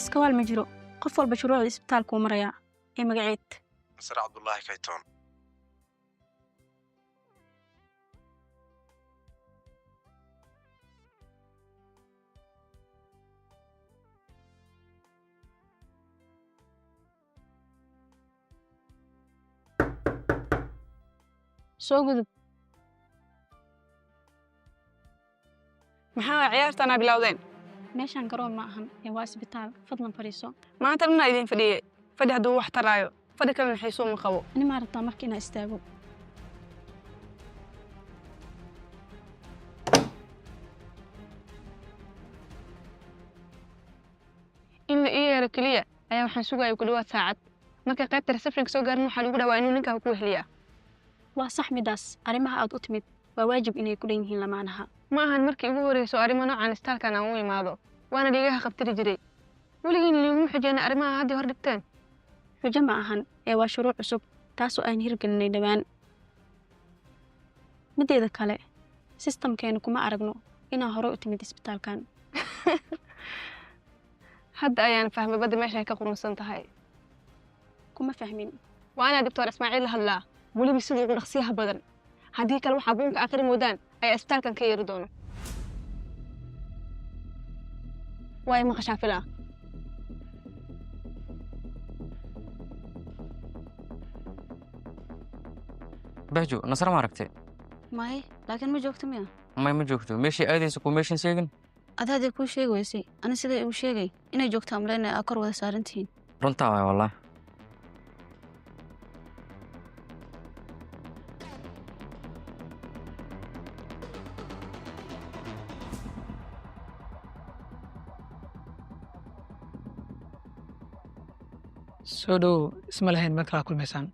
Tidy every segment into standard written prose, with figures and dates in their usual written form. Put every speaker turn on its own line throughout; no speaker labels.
iskawaal ma jiro qof walba shuruucda isbitaalka uu maraya ee magaceed
Nasir Cabdullaahi Kaytoon
soo gudub
maxaa ciyaartana bilowdeen
meeshan garoon ma ahan ee waa isbitaal fadlan fariiso
maanta dhan idin fadhiyay fadhi hadduu wax taraayo fadhi kalena xiisuu ma qabo
ani ma rabtaa markii inaan istaago
in la ii yeero keliya ayaa waxaan sugaya ku dhawaad saacad marka qaybta receptionka soo gaarin waxaa lagu dhawaa inuu ninkaa ku wehliyaa
waa sax midaas arrimaha aad u timid waa waajib inay ku dhan yihiin lamaanaha
ma ahan markii ugu horeyso arrimo noocan istaalkan aan u imaado waana dhiigaha qabtiri jiray weligiin liiguma xijeenna arrimaha haddii hor dhigteen
xujo ma ahan ee waa shuruuc cusub taasoo aan hirgelinay dhowaan mideeda kale sistamkeenu kuma aragno inaa hore u timid isbitaalkan
hadda ayaan fahmay badda meeshay ka qurunsan tahay
kuma fahmin
waa inaa doctor Ismaaciil la hadlaa weliba sida ugu dhaqsiyaha badan haddii kale waxaa buunka akhri moodaan ayaa isbitaalkan ka yeeri doono waay maqashaa filaa
bahjo nasar ma aragtay
may laakiin ma joogto miya
ma joogto meeshii aadaysa ku meeshin sheegin
adaadee kuu sheegi weysay ani siday igu sheegay inay joogto amreen aa kor wada saarantihiin
runtaa waay wallah
soo dhow isma lahayn mar kala kulmaysaan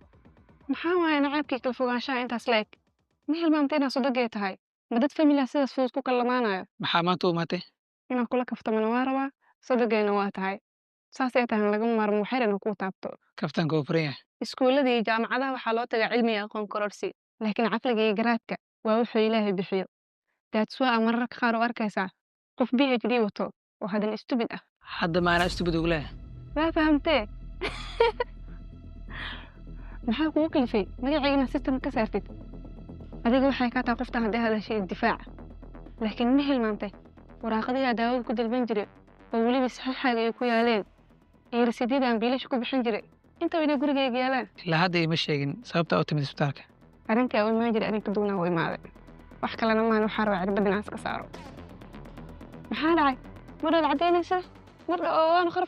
maxaa waaye nacaybkii kala fogaanshaha intaas leeg ma hilmaamta inaad sodogee tahay ma dad familia sidaas fudud ku kala lamaanayo
maxaa maanta u imaatay
inaan kula kaftamana waa rabaa sodogeena waa tahay saasay tahan lagama maarmo waxyar inaan kuu taabto
kaftaanka oo furan yahay
iskuullada iyo jaamacadaha waxaa loo tagaa cilmi iyo aqoon kororsi laakiin caqliga iyo garaadka waa wuxuu ilaahay bixiyo daadswaa mararka qaar u arkaysaa qof PhD wato oo hadan stupid ah
hadda maana stupid ugu leeyahay
waa fahamtee maxaa kugu kalifay magaciina system ka saartid adiga waxay ka tahay qofta haddii hadashay difaac laakiin ma hilmaantay waraaqadayaa daawada ku dalban jiray oo weliba saxiixaaga ay ku yaaleen iyo rasiidyada aan biilasha ku bixin jiray inta inay gurigayga yaalaan
ilaa hadda ima sheegin sababta u timid isbitaalka
arrintaa u imaan jiray arrin ka duwanaa u imaaday wax kalena maan waxaa rabaa cirbad inaan iska saaro maxaa dhacay mar dhaad caddaynaysa mar waanu qarab